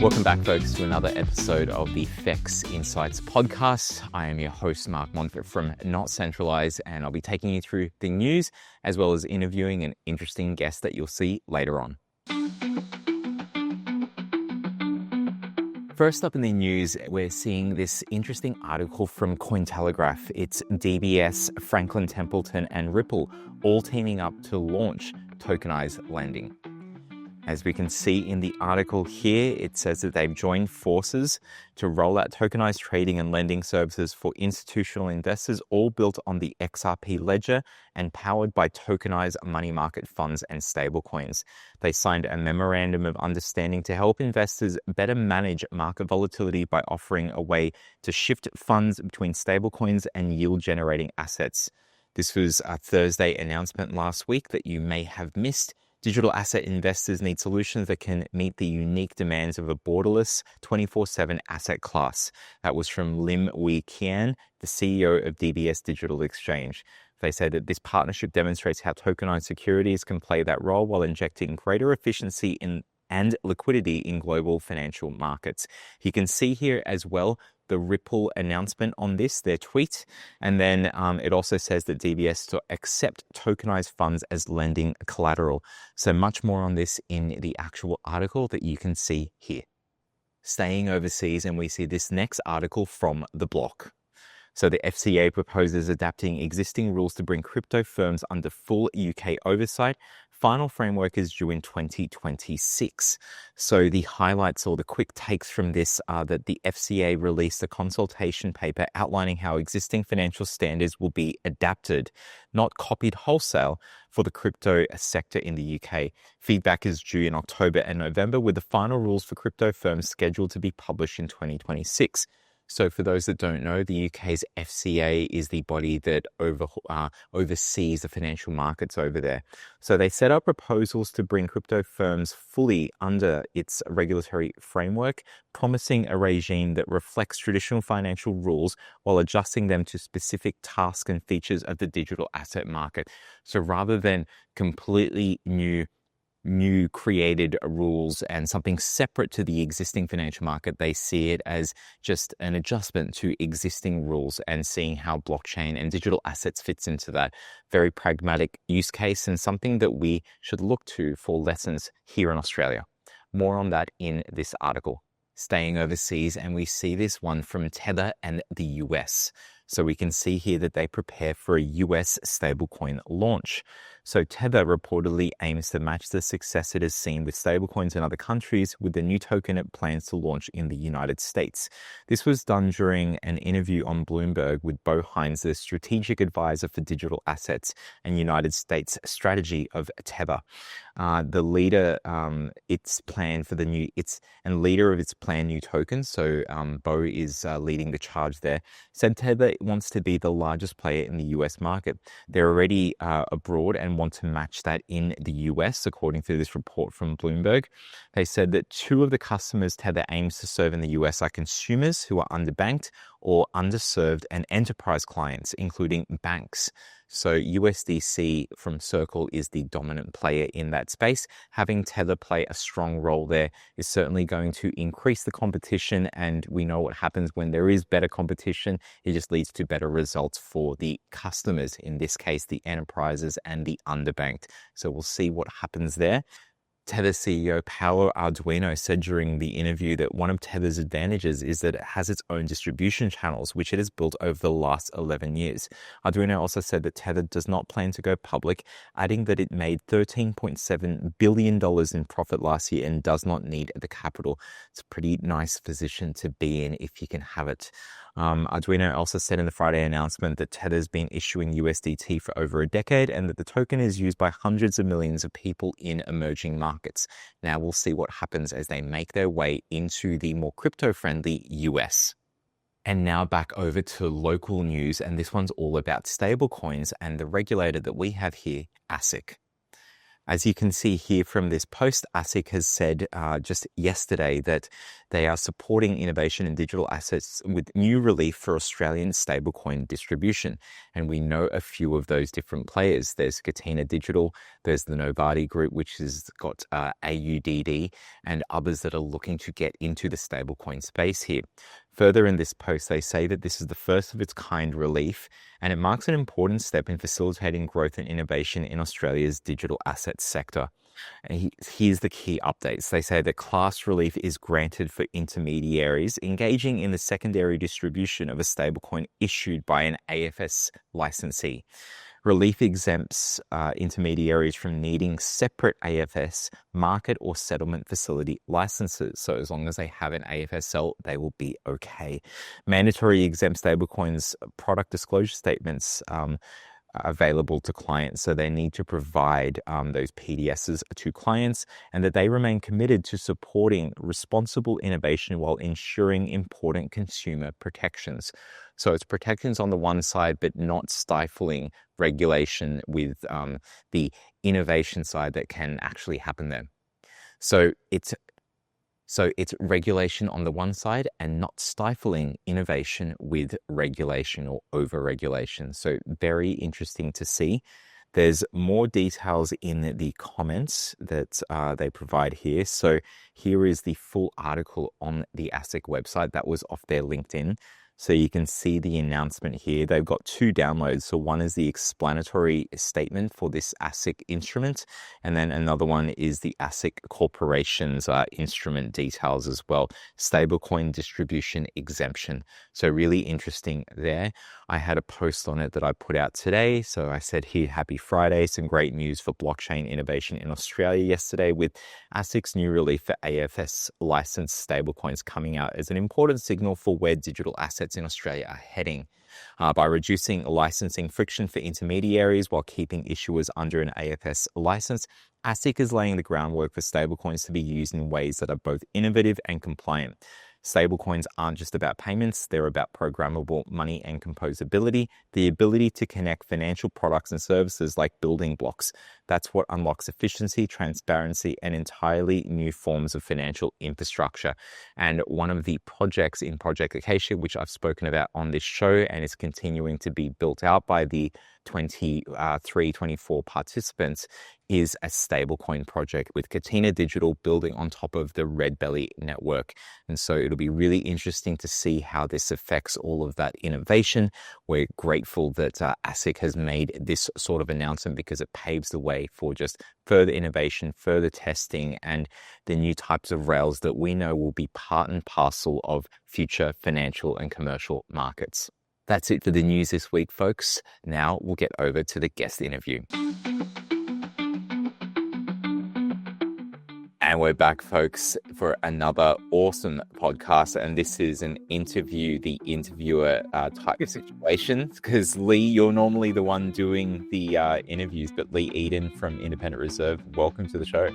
Welcome back, folks, to another episode of the FEX Insights podcast. I am your host, Mark Montfort from Not Centralized, and I'll be taking you through the news as well as interviewing an interesting guest that you'll see later on. First up in the news, we're seeing this interesting article from Cointelegraph. It's DBS, Franklin Templeton, and Ripple all teaming up to launch tokenized lending. As we can see in the article here, it says that they've joined forces to roll out tokenized trading and lending services for institutional investors, all built on the XRP ledger and powered by tokenized money market funds and stablecoins. They signed a memorandum of understanding to help investors better manage market volatility by offering a way to shift funds between stablecoins and yield-generating assets. This was a Thursday announcement last week that you may have missed. Digital asset investors need solutions that can meet the unique demands of a borderless 24/7 asset class. That was from Lim Wee Kian, the CEO of DBS Digital Exchange. They say that this partnership demonstrates how tokenized securities can play that role while injecting greater efficiency and liquidity in global financial markets. You can see here as well the Ripple announcement on this, their tweet. And then it also says that DBS to accept tokenized funds as lending collateral. So much more on this in the actual article that you can see here. Staying overseas, and we see this next article from The Block. So the FCA proposes adapting existing rules to bring crypto firms under full UK oversight. Final framework is due in 2026. So the highlights or the quick takes from this are that the FCA released a consultation paper outlining how existing financial standards will be adapted, not copied wholesale, for the crypto sector in the UK. Feedback is due in October and November, with the final rules for crypto firms scheduled to be published in 2026. So for those that don't know, the UK's FCA is the body that oversees the financial markets over there. So they set up proposals to bring crypto firms fully under its regulatory framework, promising a regime that reflects traditional financial rules while adjusting them to specific tasks and features of the digital asset market. So rather than completely new created rules and something separate to the existing financial market, they see it as just an adjustment to existing rules and seeing how blockchain and digital assets fits into that. Very pragmatic use case and something that we should look to for lessons here in Australia. More on that in this article. Staying overseas, and we see this one from Tether and the US. So we can see here that they prepare for a US stablecoin launch. So Tether reportedly aims to match the success it has seen with stablecoins in other countries with the new token it plans to launch in the United States. This was done during an interview on Bloomberg with Bo Hines, the strategic advisor for digital assets and United States strategy of Tether. The leader, leader of its planned new token. So Bo is leading the charge there. Said Tether wants to be the largest player in the US market. They're already abroad and want to match that in the US, according to this report from Bloomberg. They said that 2 of the customers Tether aims to serve in the US are consumers who are underbanked or underserved and enterprise clients, including banks. So USDC from Circle is the dominant player in that space. Having Tether play a strong role there is certainly going to increase the competition, and we know what happens when there is better competition. It just leads to better results for the customers, in this case, the enterprises and the underbanked. So we'll see what happens there. Tether CEO Paolo Ardoino said during the interview that one of Tether's advantages is that it has its own distribution channels, which it has built over the last 11 years. Ardoino also said that Tether does not plan to go public, adding that it made $13.7 billion in profit last year and does not need the capital. It's a pretty nice position to be in if you can have it. Arduino also said in the Friday announcement that Tether's been issuing USDT for over a decade and that the token is used by hundreds of millions of people in emerging markets. Now we'll see what happens as they make their way into the more crypto-friendly US. And now back over to local news, and this one's all about stablecoins and the regulator that we have here, ASIC. As you can see here from this post, ASIC has said just yesterday that they are supporting innovation in digital assets with new relief for Australian stablecoin distribution. And we know a few of those different players. There's Catena Digital, there's the Novati Group, which has got AUDD, and others that are looking to get into the stablecoin space here. Further in this post, they say that this is the first of its kind relief, and it marks an important step in facilitating growth and innovation in Australia's digital assets sector. And here's the key updates. They say that class relief is granted for intermediaries engaging in the secondary distribution of a stablecoin issued by an AFS licensee. Relief exempts intermediaries from needing separate AFS market or settlement facility licenses. So as long as they have an AFSL, they will be okay. Mandatory exempt stablecoins product disclosure statements available to clients. So they need to provide those PDSs to clients, and that they remain committed to supporting responsible innovation while ensuring important consumer protections. So it's protections on the one side, but not stifling regulation with the innovation side that can actually happen there. So it's regulation on the one side and not stifling innovation with regulation or over-regulation. So very interesting to see. There's more details in the comments that they provide here. So here is the full article on the ASIC website that was off their LinkedIn. So you can see the announcement here. They've got two downloads. So one is the explanatory statement for this ASIC instrument, and then another one is the ASIC Corporation's instrument details as well. Stablecoin distribution exemption. So really interesting there. I had a post on it that I put out today. So I said here, happy Friday. Some great news for blockchain innovation in Australia yesterday, with ASIC's new relief for AFS licensed stablecoins coming out as an important signal for where digital assets in Australia are heading. By reducing licensing friction for intermediaries while keeping issuers under an AFS license, ASIC is laying the groundwork for stablecoins to be used in ways that are both innovative and compliant. Stablecoins aren't just about payments, they're about programmable money and composability, the ability to connect financial products and services like building blocks. That's what unlocks efficiency, transparency, and entirely new forms of financial infrastructure. And one of the projects in Project Acacia, which I've spoken about on this show and is continuing to be built out by the 24 participants, is a stablecoin project with Catena Digital building on top of the Red Belly network. And so it'll be really interesting to see how this affects all of that innovation. We're grateful that ASIC has made this sort of announcement because it paves the way for just further innovation, further testing, and the new types of rails that we know will be part and parcel of future financial and commercial markets. That's it for the news this week, folks. Now we'll get over to the guest interview. And we're back, folks, for another awesome podcast. And this is an interview, the interviewer type of situation, because Lee, you're normally the one doing the interviews, but Lee Eaton from Independent Reserve, welcome to the show.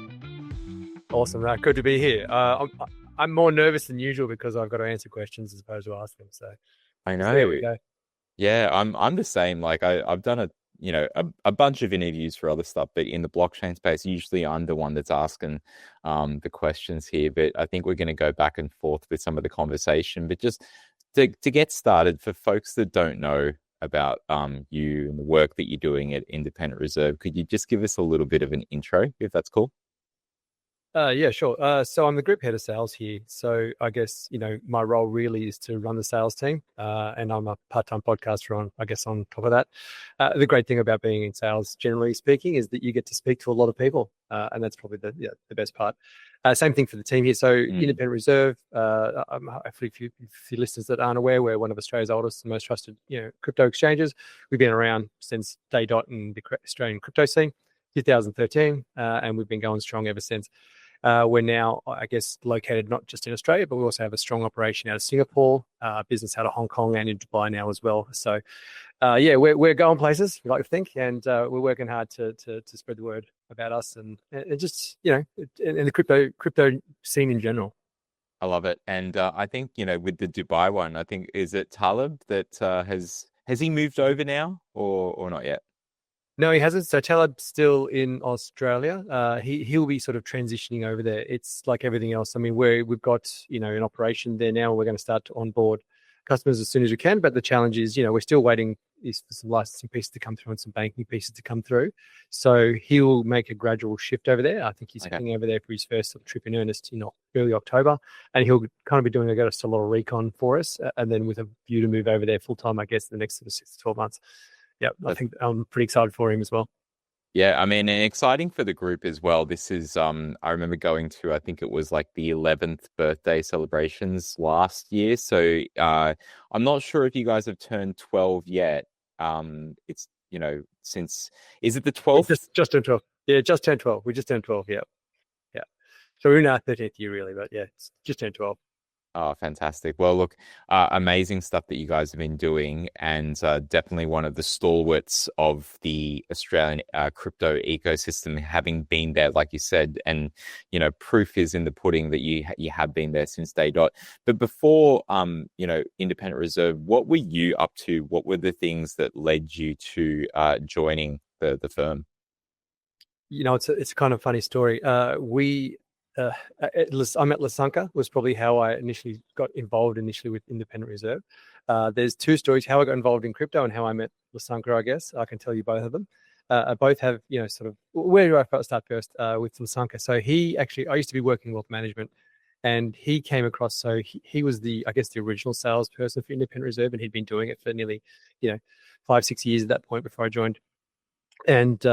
Awesome. Good to be here. I'm more nervous than usual because I've got to answer questions as opposed to ask them. So I know. There we go. Yeah, I'm the same. Like I've done a bunch of interviews for other stuff, but in the blockchain space, usually I'm the one that's asking the questions here. But I think we're going to go back and forth with some of the conversation. But just to get started, for folks that don't know about you and the work that you're doing at Independent Reserve, could you just give us a little bit of an intro, if that's cool? Yeah, sure. So I'm the group head of sales here. So I guess, my role really is to run the sales team. And I'm a part-time podcaster on top of that. The great thing about being in sales, generally speaking, is that you get to speak to a lot of people. And that's probably the best part. Same thing for the team here. So Independent Reserve, hopefully a few listeners that aren't aware, we're one of Australia's oldest and most trusted, crypto exchanges. We've been around since day dot in the Australian crypto scene, 2013, and we've been going strong ever since. We're now, I guess, located not just in Australia, but we also have a strong operation out of Singapore, business out of Hong Kong and in Dubai now as well. So, we're going places, we like to think, and we're working hard to spread the word about us and just, in the crypto scene in general. I love it. And I think, with the Dubai one, I think, is it Talib that has he moved over now or not yet? No, he hasn't. So Taleb's still in Australia. He'll be sort of transitioning over there. It's like everything else. I mean, we've got an operation there now. We're going to start to onboard customers as soon as we can. But the challenge is, we're still waiting for some licensing pieces to come through and some banking pieces to come through. So he'll make a gradual shift over there. I think he's heading over there for his first sort of trip in earnest in early October, and he'll kind of be doing a lot of recon for us, and then with a view to move over there full time, I guess, in the next sort of 6 to 12 months. Yeah, I think I'm pretty excited for him as well. Yeah, I mean, and exciting for the group as well. This is, I remember going to, I think it was like the 11th birthday celebrations last year. So I'm not sure if you guys have turned 12 yet. It's, since, is it the 12th? Just turned 12. Yeah, just turned 12. We just turned 12. Yeah. Yeah. So we're in our 13th year, really, but yeah, it's just turned 12. Oh, fantastic. Well, look, amazing stuff that you guys have been doing, and definitely one of the stalwarts of the Australian crypto ecosystem, having been there, like you said, and, proof is in the pudding that you have been there since day dot. But before, Independent Reserve, what were you up to? What were the things that led you to joining the firm? It's a kind of funny story. I met Lasanka was probably how I initially got involved with Independent Reserve. There's two stories, how I got involved in crypto and how I met Lasanka, I guess. I can tell you both of them. Both have, sort of, where do I start first with Lasanka? So I used to be working in wealth management, and he came across, so he was the original salesperson for Independent Reserve, and he'd been doing it for nearly, 5-6 years at that point before I joined. And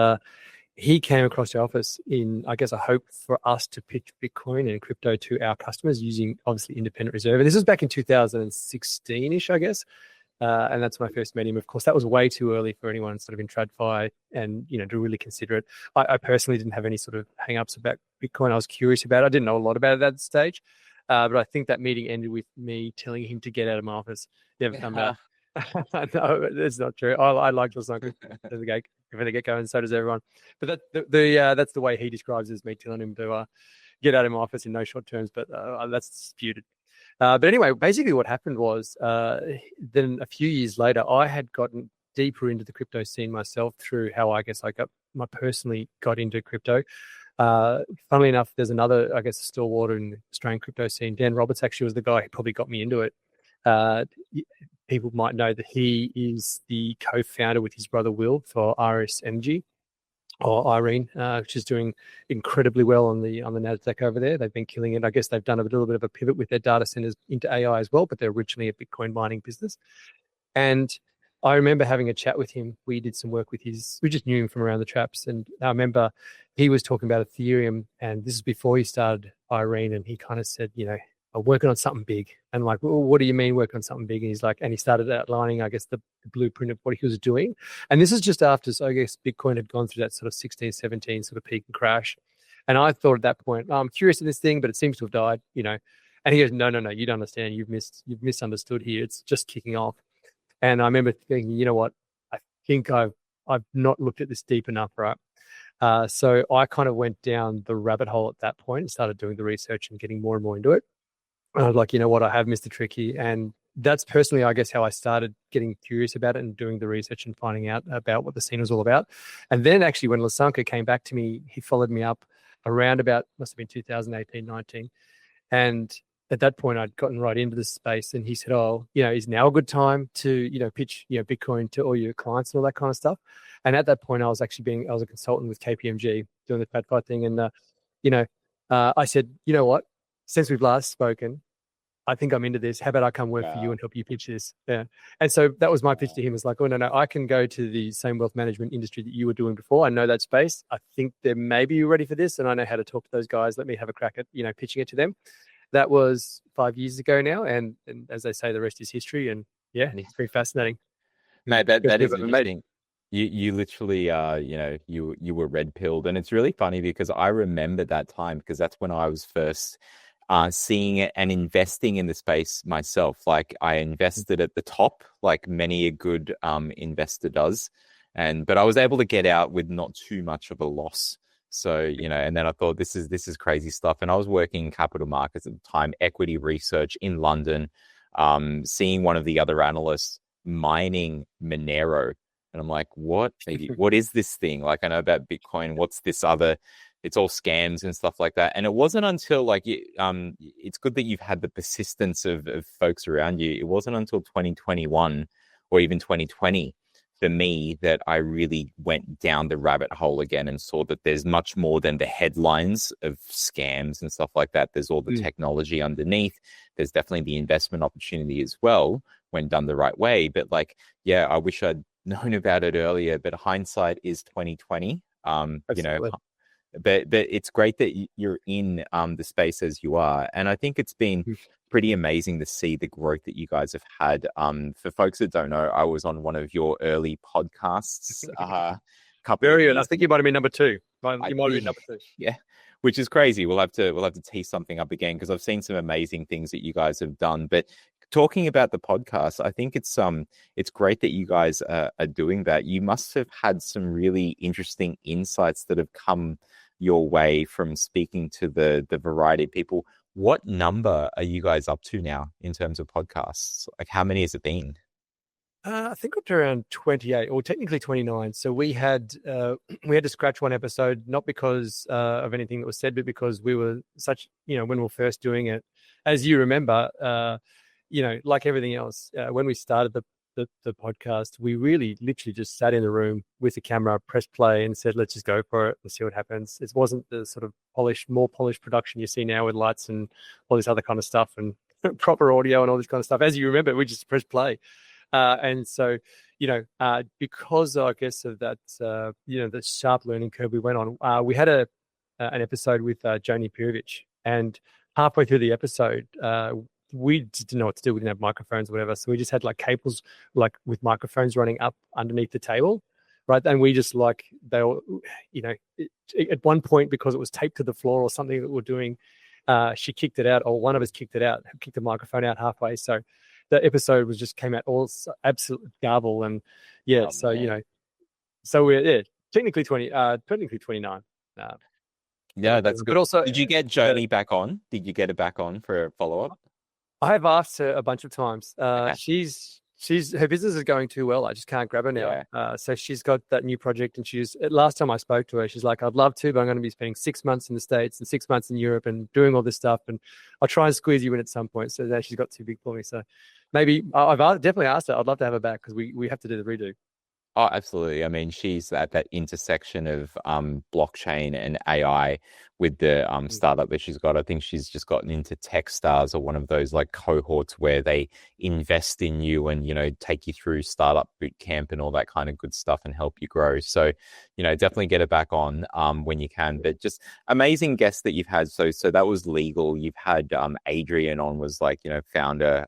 he came across the office in, I guess, a hope for us to pitch Bitcoin and crypto to our customers using, obviously, Independent Reserve. And this was back in 2016-ish, I guess. And that's when I first met him. Of course, that was way too early for anyone sort of in TradFi and, to really consider it. I personally didn't have any sort of hang-ups about Bitcoin. I was curious about it. I didn't know a lot about it at that stage. But I think that meeting ended with me telling him to get out of my office. Never come back. No, that's not true. I like Lasanka from the get-go, and so does everyone. But that's the way he describes it, as me telling him to get out of my office in no short terms. But that's disputed. But anyway, basically what happened was then a few years later, I had gotten deeper into the crypto scene myself through how I personally got into crypto. Funnily enough, there's another, stalwart in the Australian crypto scene. Dan Roberts actually was the guy who probably got me into it. People might know that he is the co-founder with his brother Will for RS Energy, or Irene, which is doing incredibly well on the Nasdaq over there. They've been killing it. I guess they've done a little bit of a pivot with their data centers into AI as well, but they're originally a Bitcoin mining business. And I remember having a chat with him. We did some work with we just knew him from around the traps. And I remember he was talking about Ethereum, and this is before he started Irene, and he kind of said, I'm working on something big. And like, well, what do you mean working on something big? And he's like, and he started outlining, I guess, the blueprint of what he was doing. And this is just after, so I guess Bitcoin had gone through that sort of 16, 17 sort of peak and crash. And I thought at that point, I'm curious in this thing, but it seems to have died, And he goes, no, you don't understand. You've misunderstood here. It's just kicking off. And I remember thinking, you know what? I think I've not looked at this deep enough, right? So I kind of went down the rabbit hole at that point and started doing the research and getting more and more into it. And I was like, you know what, I have missed the trick here. And that's personally, I guess, how I started getting curious about it and doing the research and finding out about what the scene was all about. And then actually when Lasanka came back to me, he followed me up around about, must have been 2018, 19. And at that point, I'd gotten right into this space. And he said, is now a good time to, pitch, Bitcoin to all your clients and all that kind of stuff. And at that point, I was a consultant with KPMG doing the TradFi thing. And, I said, you know what? Since we've last spoken, I think I'm into this. How about I come work for you and help you pitch this? Yeah. And so that was my pitch to him. It's like, oh, no, I can go to the same wealth management industry that you were doing before. I know that space. I think that maybe you're ready for this. And I know how to talk to those guys. Let me have a crack at, pitching it to them. That was 5 years ago now. And as they say, the rest is history. And yeah, it's very fascinating. Mate, that is amazing. You literally, you were red pilled. And it's really funny because I remember that time, because that's when I was first seeing it and investing in the space myself. Like I invested at the top, like many a good investor does. But I was able to get out with not too much of a loss. So, and then I thought this is crazy stuff. And I was working in capital markets at the time, equity research in London, seeing one of the other analysts mining Monero. And I'm like, what is this thing? Like, I know about Bitcoin. What's this other? It's all scams and stuff like that. And it wasn't until it's good that you've had the persistence of folks around you. It wasn't until 2021 or even 2020 for me that I really went down the rabbit hole again and saw that there's much more than the headlines of scams and stuff like that. There's all the technology underneath. There's definitely the investment opportunity as well when done the right way. But I wish I'd known about it earlier, but hindsight is 2020. But it's great that you're in the space as you are. And I think it's been pretty amazing to see the growth that you guys have had. For folks that don't know, I was on one of your early podcasts. Very good. I think you might have been number 2. You might have been number 2. Yeah, which is crazy. We'll have to tee something up again because I've seen some amazing things that you guys have done. But talking about the podcast, I think it's great that you guys are doing that. You must have had some really interesting insights that have come your way from speaking to the variety of people. What number are you guys up to now in terms of podcasts? Like, how many has it been? I think up to around 28, or technically 29. So we had to scratch one episode, not because of anything that was said, but because we were when we were first doing it, as you remember, like everything else, when we started the podcast, we really literally just sat in the room with the camera, pressed play, and said, let's just go for it and see what happens. It wasn't the sort of more polished production you see now with lights and all this other kind of stuff and proper audio and all this kind of stuff. As you remember, we just pressed play. And so, because I guess of that, the sharp learning curve we went on, we had an episode with Joni Pirovic, and halfway through the episode, we didn't know what to do. We didn't have microphones or whatever. So we just had cables, with microphones running up underneath the table. Right. And we just at one point, because it was taped to the floor or something that we're doing, she kicked it out, or one of us kicked the microphone out halfway. So the episode came out all absolute garble. And so we're technically 29. Yeah, that's good. But also, did you get Joni back on? Did you get her back on for a follow-up? I have asked her a bunch of times. Okay. Her business is going too well. I just can't grab her now. Yeah. So she's got that new project, and last time I spoke to her, she's like, I'd love to, but I'm going to be spending 6 months in the States and 6 months in Europe and doing all this stuff. And I'll try and squeeze you in at some point. So now she's got too big for me. So maybe I've definitely asked her. I'd love to have her back because we have to do the redo. Oh, absolutely. I mean, she's at that intersection of blockchain and AI with the startup that she's got. I think she's just gotten into Techstars, or one of those cohorts where they invest in you and, take you through startup boot camp and all that kind of good stuff and help you grow. So, definitely get it back on when you can. But just amazing guests that you've had. So that was legal. You've had Adrian on, was co-founder,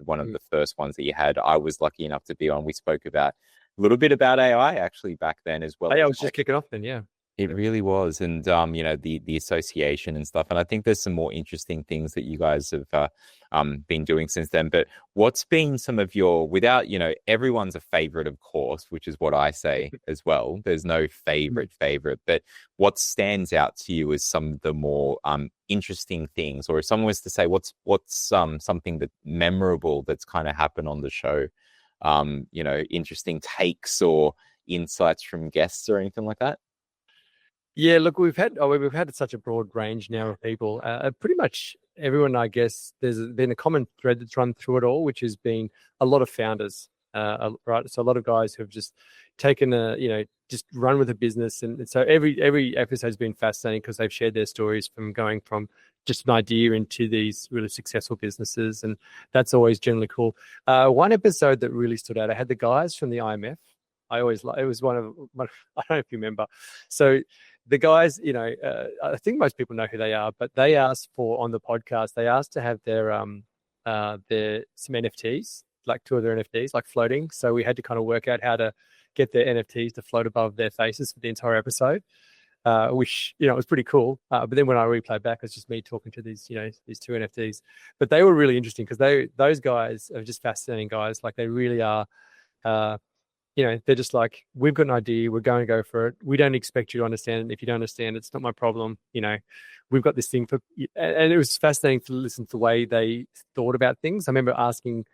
one of the first ones that you had. I was lucky enough to be on. We spoke about a little bit about AI actually back then as well. I was just kicking off then, yeah. It really was. And, the association and stuff. And I think there's some more interesting things that you guys have been doing since then. But what's been some of your, without, everyone's a favorite, of course, which is what I say as well. There's no favorite, but what stands out to you is some of the more interesting things, or if someone was to say, what's something that memorable that's kind of happened on the show? Interesting takes or insights from guests or anything like that? Yeah, look, we've had such a broad range now of people. Pretty much everyone, I guess. There's been a common thread that's run through it all, which has been a lot of founders, right? So a lot of guys who have just taken just run with a business, and so every episode's been fascinating because they've shared their stories from going from just an idea into these really successful businesses, and that's always generally cool. One episode that really stood out, I had the guys from the IMF. It was one of my, I don't know if you remember. So the guys, I think most people know who they are, but they asked on the podcast, they asked to have their some NFTs, 2 of their NFTs, floating. So we had to kind of work out how to get their NFTs to float above their faces for the entire episode, which, was pretty cool. But then when I replay back, it's just me talking to these 2 NFTs. But they were really interesting because those guys are just fascinating guys. They really are. They're just we've got an idea, we're going to go for it. We don't expect you to understand it. If you don't understand it, it's not my problem. We've got this thing and it was fascinating to listen to the way they thought about things. I remember asking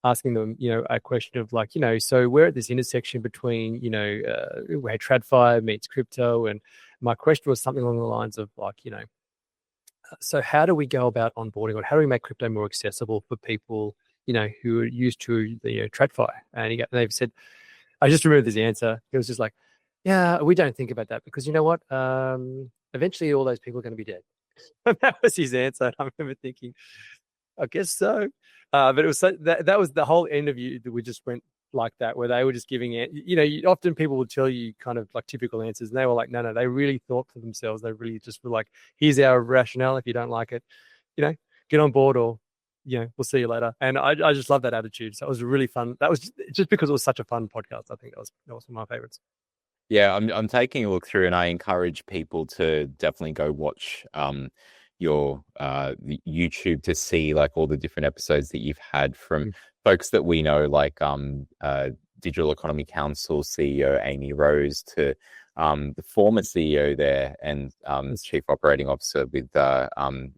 asking them, a question of like, so we're at this intersection between, where TradFi meets crypto. And my question was something along the lines of like, so how do we go about onboarding, or how do we make crypto more accessible for people, who are used to the TradFi? And they've said, I just remember this answer. It was just like, yeah, we don't think about that because you know what? Eventually all those people are going to be dead. And that was his answer. And I remember thinking, I guess so. But it was that was the whole interview that we just went like that, where they were just giving it. Often people will tell you kind of like typical answers, and they were like, no, they really thought for themselves. They really just were like, here's our rationale. If you don't like it, get on board, or we'll see you later. And I just love that attitude. So it was really fun. That was just because it was such a fun podcast. I think that was one of my favorites. Yeah, I'm taking a look through, and I encourage people to definitely go watch your YouTube to see like all the different episodes that you've had from folks that we know, like Digital Economy Council CEO Amy Rose to the former CEO there and Chief Operating Officer with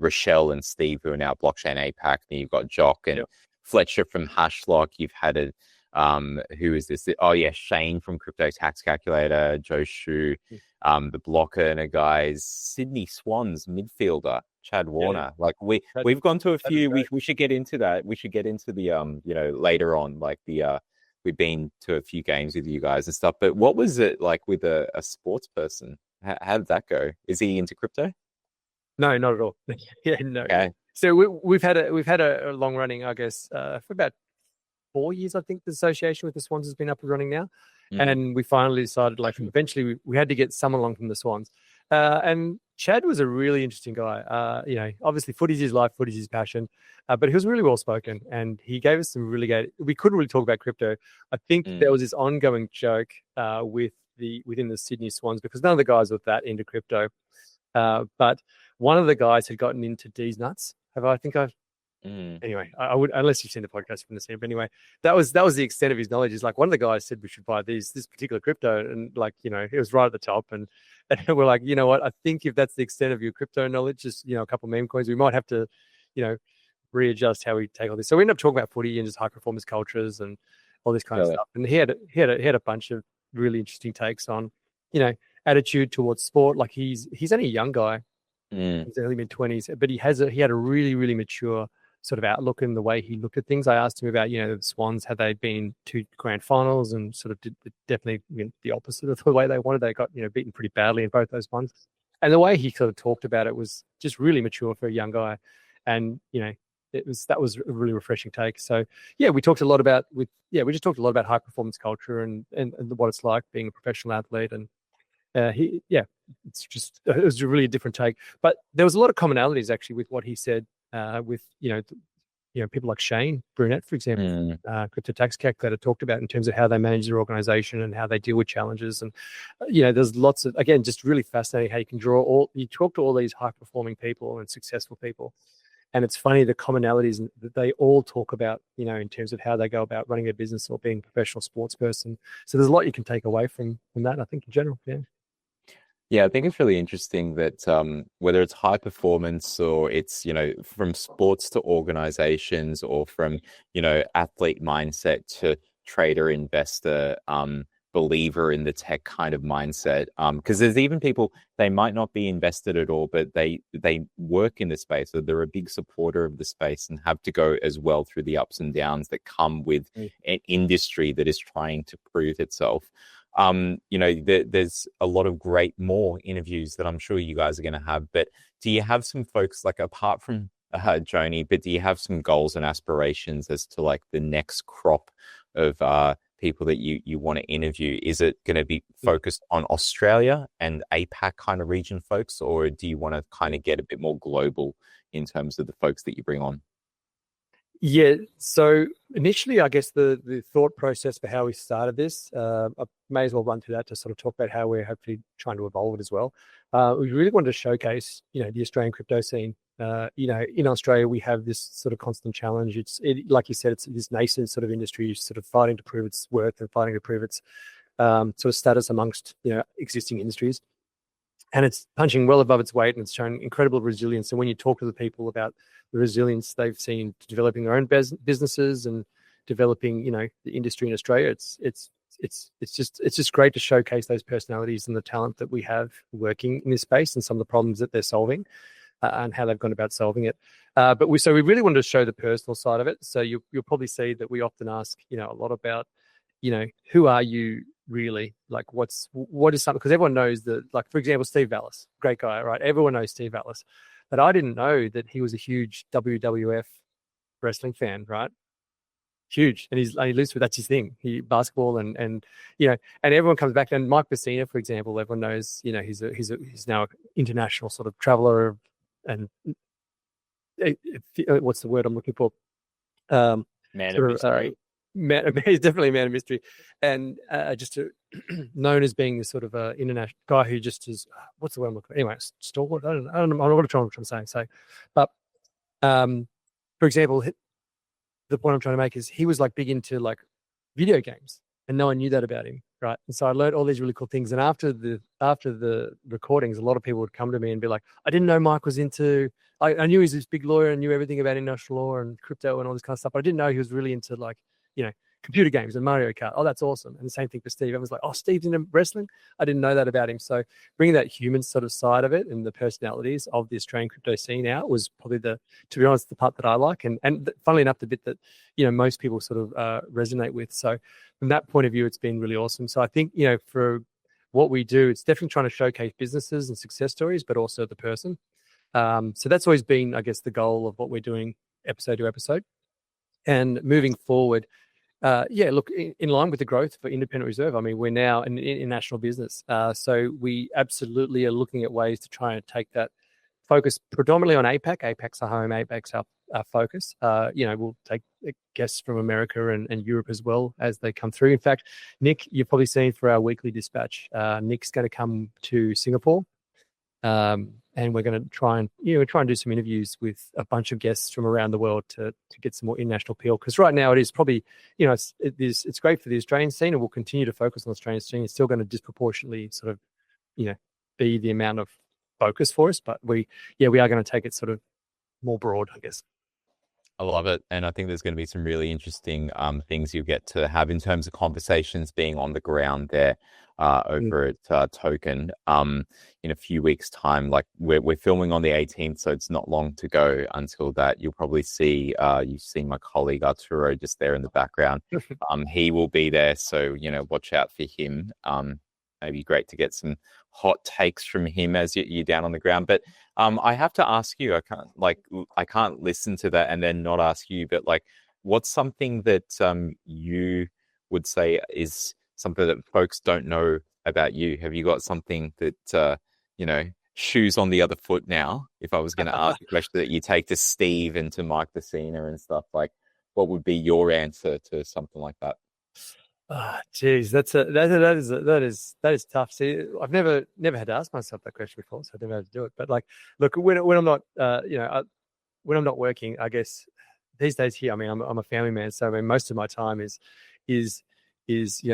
Rochelle and Steve, who are now Blockchain APAC. And you've got Jock and Fletcher from Hashlock. You've had who is this? Oh yeah, Shane from Crypto Tax Calculator, Joe Shu, the Blocker and a guys, Sydney Swans midfielder, Chad Warner. Like we've gone to a few. We should get into that. We should get into the later on, like the we've been to a few games with you guys and stuff. But what was it like with a sports person? How did that go? Is he into crypto? No, not at all. Yeah, no. Okay. So we've had a long running, I guess, for about 4 years, I think the association with the Swans has been up and running now. And we finally decided, like, eventually we had to get someone along from the Swans. And Chad was a really interesting guy. Obviously footy's his life, footy's his passion, but he was really well spoken, and he gave us some really great. We couldn't really talk about crypto. I think there was this ongoing joke within the Sydney Swans, because none of the guys were that into crypto, but one of the guys had gotten into D's nuts. Anyway, I would, unless you've seen the podcast from the scene. But anyway, that was the extent of his knowledge. Is like one of the guys said we should buy this particular crypto, and like it was right at the top, and we're like, you know what? I think if that's the extent of your crypto knowledge, just a couple of meme coins, we might have to, readjust how we take all this. So we ended up talking about footy and just high performance cultures and all this kind of stuff. And he had a bunch of really interesting takes on, attitude towards sport. Like he's only a young guy, he's early mid-20s, but he had a really, really mature sort of outlook in the way he looked at things. I asked him about, the Swans, had they been to grand finals and sort of did definitely the opposite of the way they wanted. They got, beaten pretty badly in both those ones. And the way he sort of talked about it was just really mature for a young guy. And, that was a really refreshing take. So yeah, we talked a lot about high performance culture and what it's like being a professional athlete. And it was a really different take, but there was a lot of commonalities actually with what he said. With people like Shane Brunette, for example, Crypto Tax Calculator, talked about in terms of how they manage their organization and how they deal with challenges. And there's lots of, again, just really fascinating how you can you talk to all these high performing people and successful people, and it's funny the commonalities that they all talk about, in terms of how they go about running a business or being a professional sports person. So there's a lot you can take away from that, I think, in general. Yeah, I think it's really interesting that whether it's high performance or it's, from sports to organizations or from, athlete mindset to trader, investor, believer in the tech kind of mindset. Because there's even people, they might not be invested at all, but they work in the space, or they're a big supporter of the space and have to go as well through the ups and downs that come with an industry that is trying to prove itself. There's a lot of more interviews that I'm sure you guys are going to have, but do you have some folks, like, apart from Joni, but do you have some goals and aspirations as to like the next crop of people that you want to interview? Is it going to be focused on Australia and APAC kind of region folks, or do you want to kind of get a bit more global in terms of the folks that you bring on? Yeah, so initially, I guess the thought process for how we started this, I may as well run through that to sort of talk about how we're hopefully trying to evolve it as well. We really wanted to showcase, the Australian crypto scene. In Australia, we have this sort of constant challenge. Like you said, it's this nascent sort of industry, sort of fighting to prove its worth and fighting to prove its sort of status amongst, existing industries. And it's punching well above its weight, and it's showing incredible resilience. And when you talk to the people about the resilience they've seen developing their own businesses and, developing, the industry in Australia. It's just great to showcase those personalities and the talent that we have working in this space and some of the problems that they're solving and how they've gone about solving it. But we really wanted to show the personal side of it. So you'll probably see that we often ask, a lot about, who are you really? Like, what is something? Because everyone knows that, like, for example, Steve Vallis, great guy, right? Everyone knows Steve Vallis, but I didn't know that he was a huge WWF wrestling fan, right? Huge, and he lives with, that's his thing. He basketball and and everyone comes back. And Mike Bassina, for example, everyone knows, he's now an international sort of traveler, and what's the word I'm looking for? Man of mystery. He's definitely a man of mystery, and known as being this sort of international guy who just is, what's the word I'm looking for? Anyway, stalwart. I don't know. I'm not trying to say. So, but for example, the point I'm trying to make is he was like big into like video games, and no one knew that about him, right? And so I learned all these really cool things. And after the recordings, a lot of people would come to me and be like, I didn't know Mike was into. I knew he was this big lawyer and knew everything about international law and crypto and all this kind of stuff, but I didn't know he was really into, like, computer games and Mario Kart. Oh, that's awesome. And the same thing for Steve. I was like, oh, Steve's into wrestling. I didn't know that about him. So bringing that human sort of side of it and the personalities of the Australian crypto scene out was probably to be honest, the part that I like. And funnily enough, the bit that, most people sort of resonate with. So from that point of view, it's been really awesome. So I think, for what we do, it's definitely trying to showcase businesses and success stories, but also the person. So that's always been, I guess, the goal of what we're doing episode to episode. And moving forward, look, in line with the growth for Independent Reserve, I mean, we're now an international business. So we absolutely are looking at ways to try and take that focus predominantly on APAC. APAC's our home, APAC's our focus. We'll take guests from America and Europe as well as they come through. In fact, Nick, you've probably seen for our weekly dispatch, Nick's going to come to Singapore. And we're going to try and do some interviews with a bunch of guests from around the world to get some more international appeal. Because right now it is probably, it's great for the Australian scene, and we'll continue to focus on the Australian scene. It's still going to disproportionately sort of, be the amount of focus for us. But we are going to take it sort of more broad, I guess. I love it. And I think there's going to be some really interesting things you get to have in terms of conversations being on the ground there over at Token in a few weeks' time. Like we're filming on the 18th, so it's not long to go until that. You'll probably see, you've seen my colleague Arturo just there in the background. He will be there, so, watch out for him. Maybe great to get some hot takes from him as you're down on the ground. But I have to ask you, I can't listen to that and then not ask you, but like, what's something that you would say is something that folks don't know about you? Have you got something that, shoes on the other foot now? If I was going to ask a question that you take to Steve and to Mike Bassina and stuff, like, what would be your answer to something like that? Geez, that is tough. See, I've never had to ask myself that question before, so I never had to do it. But like, look, when I'm not, when I'm not working, I guess these days here, I mean, I'm a family man, so I mean, most of my time is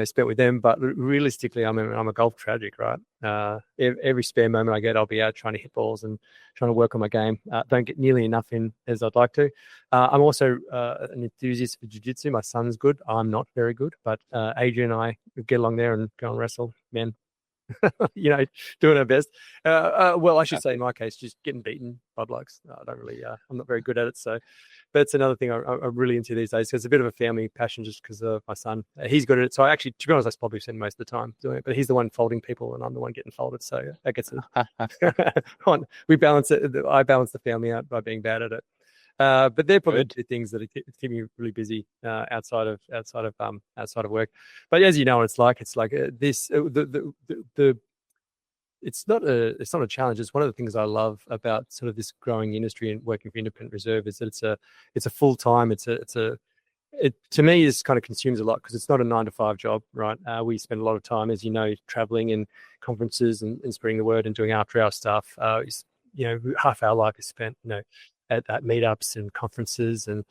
spent with them. But realistically, I'm a golf tragic, right? Every spare moment I get, I'll be out trying to hit balls and trying to work on my game. Don't get nearly enough in as I'd like to. I'm also an enthusiast for jiu-jitsu. My son's good. I'm not very good, but Adrian and I get along there and go and wrestle men. Doing our best. Well, I should say in my case, just getting beaten by blokes. I don't really, I'm not very good at it. So, but it's another thing I'm really into these days. It's a bit of a family passion just because of my son. He's good at it. So I actually, to be honest, I probably spend most of the time doing it, but he's the one folding people and I'm the one getting folded. So that gets it. We balance it. I balance the family out by being bad at it. But they're probably the things that keep me really busy outside of work. But as you know, it's like this. It's not a challenge. It's one of the things I love about sort of this growing industry and working for Independent Reserve is that it's a full time. It to me is kind of consumes a lot because it's not a 9-to-5 job, right? We spend a lot of time, as you know, traveling and conferences and spreading the word and doing after hour stuff. Half our life is spent, at meetups and conferences and,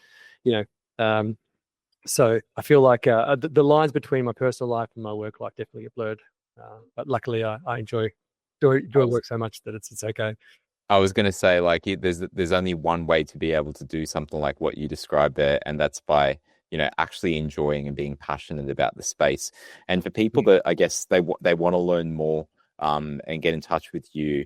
so I feel like the lines between my personal life and my work life definitely get blurred. But luckily I enjoy work so much that it's okay. I was going to say, like, there's only one way to be able to do something like what you described there, and that's by actually enjoying and being passionate about the space. And for people that I guess they want to learn more and get in touch with you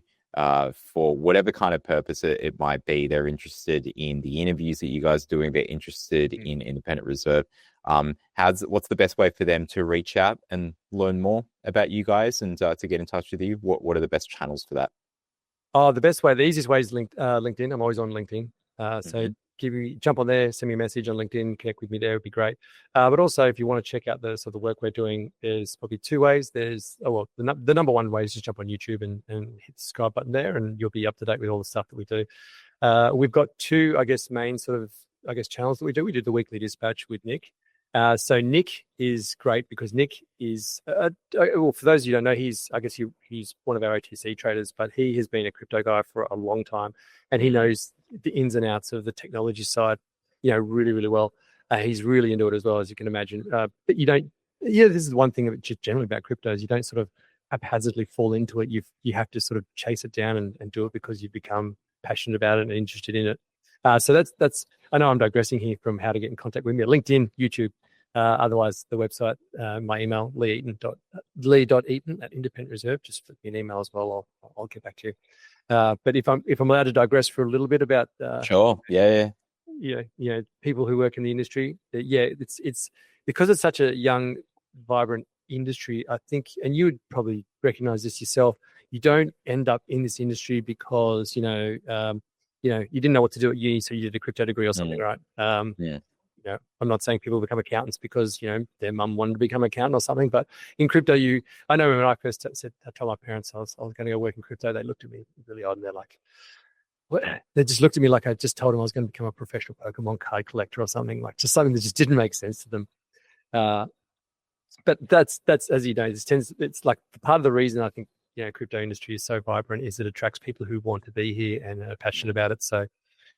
for whatever kind of purpose it might be, they're interested in the interviews that you guys are doing, they're interested in Independent Reserve. What's the best way for them to reach out and learn more about you guys and to get in touch with you? What are the best channels for that? The easiest way is LinkedIn. I'm always on LinkedIn. So jump on there, send me a message on LinkedIn, connect with me there, it'd be great. But also, if you want to check out the work we're doing, there's probably two ways. There's the number one way is just jump on YouTube and hit the subscribe button there, and you'll be up to date with all the stuff that we do. We've got two, main channels that we do. We do the weekly dispatch with Nick. So Nick is great because Nick is, for those of you who don't know, he's one of our OTC traders, but he has been a crypto guy for a long time, and he knows the ins and outs of the technology side, really, really well. He's really into it as well, as you can imagine. But this is one thing just generally about cryptos. You don't sort of haphazardly fall into it. You have to sort of chase it down and do it because you've become passionate about it and interested in it. So that's. I know I'm digressing here from how to get in contact with me. LinkedIn, YouTube. Otherwise, the website, my email, lee.eaton@Independent Reserve. Just flip me an email as well. I'll get back to you. But if I'm allowed to digress for a little bit about sure, yeah, people who work in the industry, it's because it's such a young, vibrant industry. I think, and you would probably recognize this yourself. You don't end up in this industry because you didn't know what to do at uni, so you did a crypto degree or something, right? I'm not saying people become accountants because, their mum wanted to become an accountant or something, but in crypto, I know when I first I told my parents I was going to go work in crypto, they looked at me really odd and they're like, what? They just looked at me like I just told them I was going to become a professional Pokemon card collector or something, like just something that just didn't make sense to them. But that's, as you know, it's like part of the reason I think, crypto industry is so vibrant is it attracts people who want to be here and are passionate about it. So,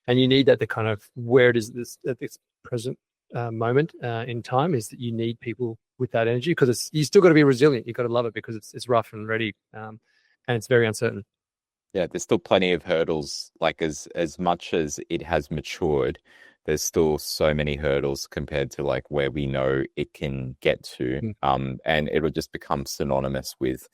and you need that the kind of where it is at this present moment in time is that you need people with that energy because you still got to be resilient. You've got to love it because it's rough and ready and it's very uncertain. Yeah, there's still plenty of hurdles. Like as much as it has matured, there's still so many hurdles compared to like where we know it can get to. And it'll just become synonymous with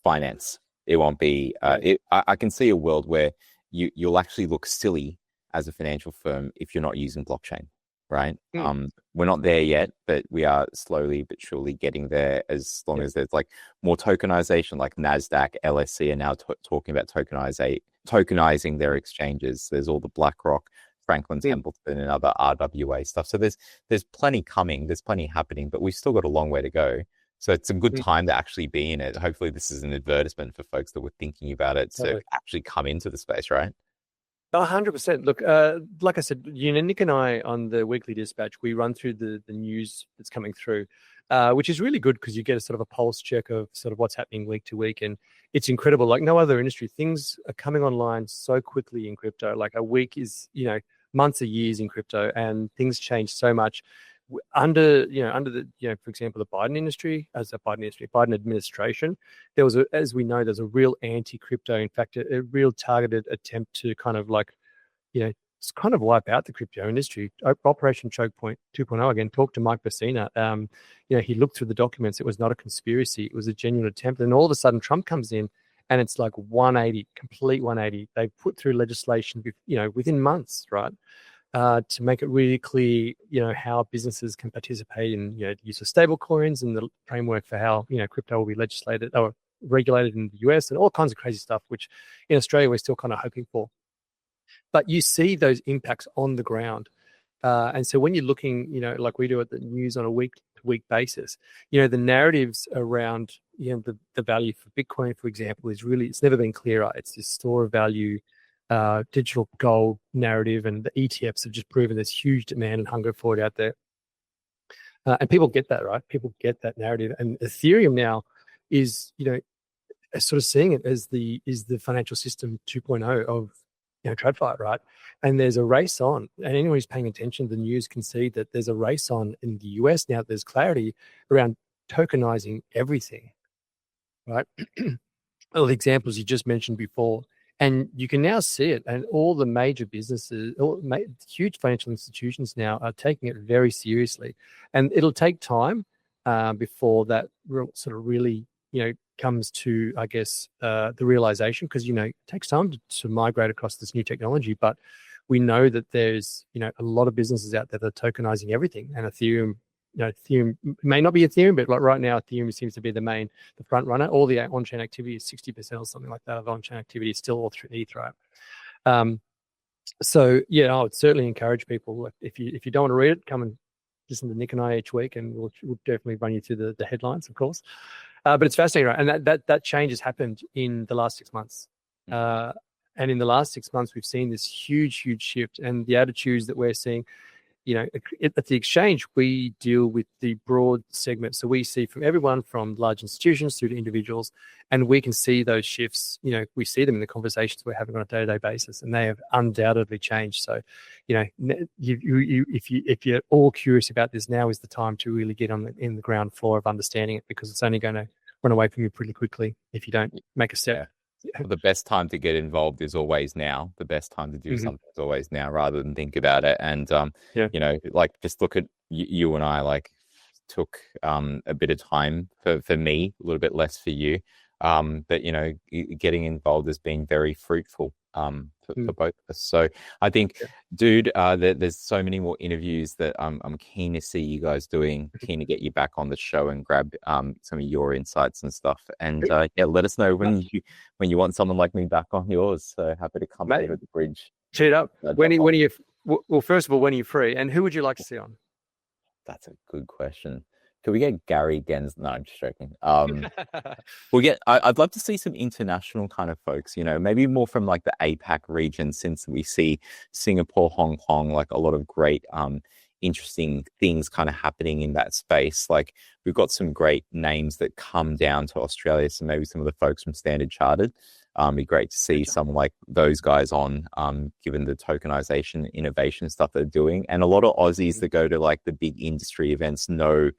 finance. It won't be I can see a world where you'll actually look silly as a financial firm if you're not using blockchain, right? We're not there yet, but we are slowly but surely getting there as long as there's like more tokenization, like NASDAQ, LSE are now talking about tokenizing their exchanges. There's all the BlackRock, Franklin Templeton and other RWA stuff. So there's plenty coming, there's plenty happening, but we've still got a long way to go. So it's a good time to actually be in it. Hopefully this is an advertisement for folks that were thinking about it to actually come into the space, right? 100%. Look, like I said, Nick and I on the weekly dispatch, we run through the news that's coming through, which is really good because you get a sort of a pulse check of sort of what's happening week to week. And it's incredible. Like no other industry, things are coming online so quickly in crypto. Like a week is, months or years in crypto, and things change so much. Under the for example the Biden administration, there was as we know there's a real anti-crypto, in fact a real targeted attempt to kind of like kind of wipe out the crypto industry. Operation Choke Point 2.0 again. Talk to Mike Bassina. He looked through the documents. It was not a conspiracy. It was a genuine attempt. And all of a sudden Trump comes in and it's like 180, complete 180. They put through legislation within months, right? To make it really clear, how businesses can participate in, the use of stable coins and the framework for how, crypto will be legislated or regulated in the US and all kinds of crazy stuff, which in Australia we're still kind of hoping for. But you see those impacts on the ground. And so when you're looking, like we do at the news on a week-to-week basis, the narratives around, the value for Bitcoin, for example, it's never been clearer. It's this store of value, digital gold narrative, and the ETFs have just proven there's huge demand and hunger for it out there. And people get that, right? People get that narrative. And Ethereum now is, sort of seeing it as the financial system 2.0 of, TradFi, right? And there's a race on, and anyone who's paying attention to the news can see that there's a race on in the US now. There's clarity around tokenizing everything, right? All the examples you just mentioned before. And you can now see it, and all the major businesses, huge financial institutions now are taking it very seriously. And it'll take time before that sort of really, comes to, I guess, the realization, because, it takes time to migrate across this new technology. But we know that there's, a lot of businesses out there that are tokenizing everything, and Ethereum, Ethereum may not be Ethereum, but like right now, Ethereum seems to be the front runner. All the on-chain activity is 60% or something like that of on-chain activity is still all through ETH, right? So yeah, I would certainly encourage people, if you don't want to read it, come and listen to Nick and I each week, and we'll definitely run you through the headlines, of course. But it's fascinating, right? And that change has happened in the last 6 months. And in the last 6 months, we've seen this huge shift, and the attitudes that we're seeing. At the exchange, we deal with the broad segment. So we see from everyone from large institutions through to individuals, and we can see those shifts. We see them in the conversations we're having on a day-to-day basis, and they have undoubtedly changed. So, if you're all curious about this, now is the time to really get in the ground floor of understanding it, because it's only going to run away from you pretty quickly if you don't make a step. Yeah. Well, the best time to get involved is always now. The best time to do something is always now, rather than think about it. And just look at you and I. Like, took a bit of time for me, a little bit less for you. But getting involved has been very fruitful for both of us. So I think, dude, there's so many more interviews that I'm keen to see you guys doing. Keen to get you back on the show and grab some of your insights and stuff. And let us know when you want someone like me back on yours. So happy to come over the bridge. Cheat up. When are you? Well, first of all, when are you free? And who would you like to see on? That's a good question. Could we get Gary Gens? No, I'm just joking. I'd love to see some international kind of folks, maybe more from like the APAC region, since we see Singapore, Hong Kong, like a lot of great, interesting things kind of happening in that space. Like, we've got some great names that come down to Australia. So maybe some of the folks from Standard Chartered. It'd be great to see someone like those guys on, given the tokenization innovation stuff they're doing. And a lot of Aussies that go to like the big industry events know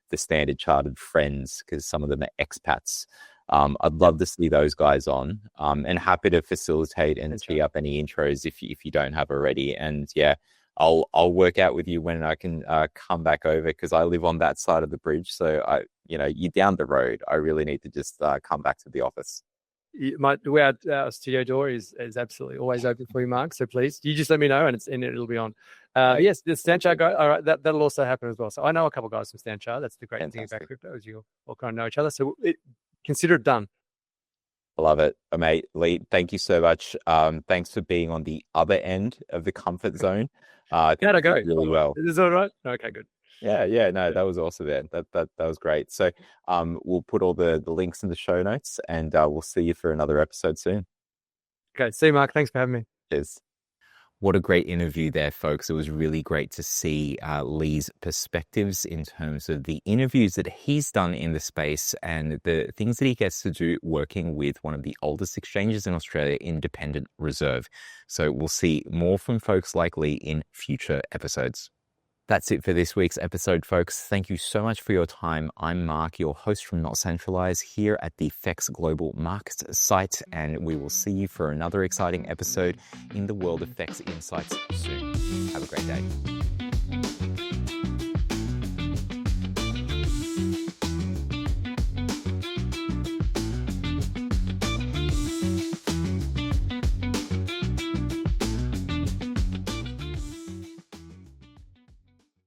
the Standard Chartered friends, because some of them are expats. I'd love to see those guys on, and happy to facilitate and tee up any intros if you don't have already. And I'll work out with you when I can come back over, because I live on that side of the bridge. So you're down the road. I really need to just come back to the office. Our studio door is absolutely always open for you, Mark. So please, you just let me know, and it'll be on. Yes, the Stanchart guy. All right, that'll also happen as well. So I know a couple of guys from Stanchart. That's the great thing about crypto, is you all kind of know each other. So consider it done. I love it, mate. Lee, thank you so much. Thanks for being on the other end of the comfort zone. How'd I go? Really well. Is this all right? Okay, good. Yeah, no, that was awesome, man. That was great. So we'll put all the links in the show notes, and we'll see you for another episode soon. Okay, see you, Mark. Thanks for having me. Cheers. What a great interview there, folks. It was really great to see Lee's perspectives in terms of the interviews that he's done in the space and the things that he gets to do working with one of the oldest exchanges in Australia, Independent Reserve. So we'll see more from folks like Lee in future episodes. That's it for this week's episode, folks. Thank you so much for your time. I'm Mark, your host from Not Centralized, here at the FEX Global Markets site, and we will see you for another exciting episode in the world of FEX Insights soon. Have a great day.